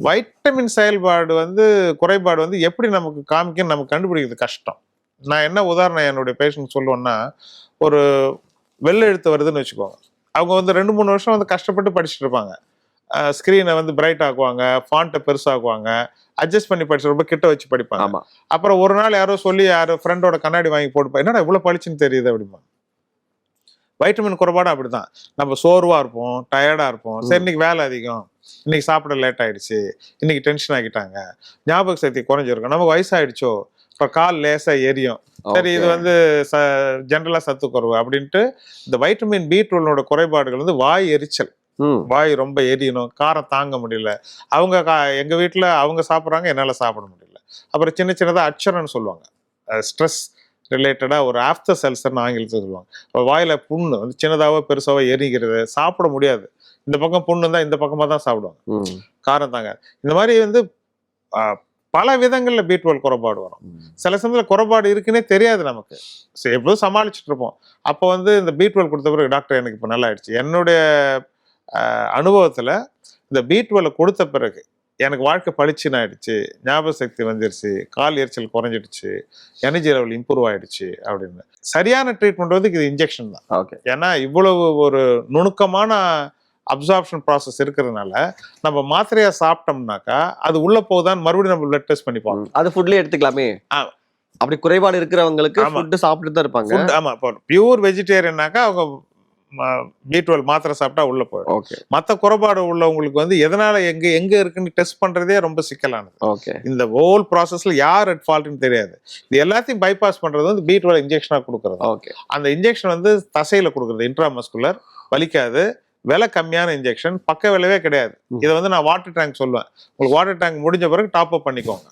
Vitamin செயல்பாடு வந்து குறைபாடு வந்து எப்படி நமக்கு காமிக்கும் நமக்கு கண்டுபிடிக்கிறது கஷ்டம். நான் என்ன உதாரணம் என்னுடைய பேஷண்ட் சொல்லுவேன்னா, ஒரு வெள்ளை எழுத்து வருதுன்னு வச்சுக்கோங்க. அவங்க வந்து 2-3 வருஷம் வந்து கஷ்டப்பட்டு படிச்சுட்டு இருப்பாங்க. ஸ்க்ரீனை வந்து பிரைட் ஆக்குவாங்க, ஃபாண்ட்டை பெருசாக்குவாங்க, அட்ஜஸ்ட் பண்ணி படிச்சு ரொம்ப கிட்ட வச்சு படிப்பாங்க. அப்புறம் ஒரு நாள் யாரோ சொல்லி ஃப்ரெண்டோட கண்ணாடி வாங்கி போட்டு என்னடா இவ்வளவு பளிச்சுன்னு தெரியுது அப்படிமா. வைட்டமின் குறைபாடு அப்படிதான். நம்ம சோர்வா இருப்போம், டயர்டா இருப்போம். சரி இன்னைக்கு வேலை அதிகம், இன்னைக்கு சாப்பிட லேட் ஆயிடுச்சு, இன்னைக்கு டென்ஷன் ஆகிட்டாங்க, ஞாபக சக்தி குறைஞ்சிருக்கும், நமக்கு வயசாயிடுச்சோ, இப்ப கால் லேசா எரியும், சரி இது வந்து ஜென்ரலா சத்து குறைவு அப்படின்ட்டு இந்த வைட்டமின் B12 குறைபாடுகள் வந்து வாய் எரிச்சல், வாய் ரொம்ப எரியணும், காரம் தாங்க முடியல. அவங்க எங்க வீட்டுல அவங்க சாப்பிட்றாங்க, என்னால சாப்பிட முடியல. அப்புறம் சின்ன சின்னதா அச்சரன்னு சொல்லுவாங்க, ஸ்ட்ரெஸ் ரிலேட்டடா ஒரு ஆஃப்டர் செல்சர்னு ஆங்கிலத்தில் சொல்லுவாங்க. வாயில புண்ணு வந்து சின்னதாவோ பெருசாவோ எரிக்கிறது, சாப்பிட முடியாது. இந்த பக்கம் புண்ணு தான் இந்த பக்கமா தான் சாப்பிடுவாங்க, காரம் தாங்க. இந்த மாதிரி வந்து பல விதங்கள்ல B12 குறைபாடு வரும். சில சமயத்துல குறைபாடு இருக்குன்னே தெரியாது நமக்கு, எப்போதும் சமாளிச்சுட்டு இருப்போம். அப்போ வந்து இந்த B12 கொடுத்த பிறகு டாக்டர் எனக்கு இப்போ நல்லா ஆயிடுச்சு. என்னுடைய அனுபவத்துல இந்த B12 கொடுத்த பிறகு எனக்கு வாழ்க்கை பளிச்சுன்னு ஆயிடுச்சு, ஞாபக சக்தி வந்துருச்சு, கால் எரிச்சல் குறைஞ்சிடுச்சு, எனர்ஜி லெவல் இம்ப்ரூவ் ஆயிடுச்சு அப்படின்னு. சரியான ட்ரீட்மெண்ட் வந்து இது இன்ஜெக்ஷன் தான். ஏன்னா இவ்வளவு ஒரு நுணுக்கமான அப்சார்ப்ஷன் ப்ராசஸ் இருக்கிறதுனால நம்ம மாத்திரையா சாப்பிட்டோம்னாக்கா அது உள்ள போகுதான்னு மறுபடியும் நம்ம பிளட் டெஸ்ட் பண்ணிப்போம். அது ஃபுட்லயே எடுத்துக்கலாமே. அப்படி குறைபாடு இருக்கிறவங்களுக்கு ஃபுட் சாப்பிட்டு தான் இருப்பாங்க. ஆமா, இப்போ பியூர் வெஜிடேரியன்னாக்கா அவங்க B12 மாத்திரை சாப்பிட்டா உள்ள போயிடும். மற்ற குறைபாடு உள்ளவங்களுக்கு வந்து எதனால எங்க இருக்குன்னு டெஸ்ட் பண்றதே ரொம்ப சிக்கலானது. இந்த ஹோல் ப்ராசஸ்ல யார் அட் ஃபால்ட்னு தெரியாது. இது எல்லாத்தையும் பைபாஸ் பண்றது வந்து B12 இன்ஜெக்ஷனா கொடுக்கறது. அந்த இன்ஜெக்ஷன் வந்து தசையில கொடுக்கறது, இன்ட்ராமஸ்குலர், வலிக்காது, விலை கம்மியான இன்ஜெக்ஷன், பக்க விளைவே கிடையாது. இதை வந்து நான் வாட்டர் டேங்க் சொல்லுவேன், உங்களுக்கு வாட்டர் டேங்க் முடிஞ்ச பிறகு டாப் அப் பண்ணிக்கோங்க.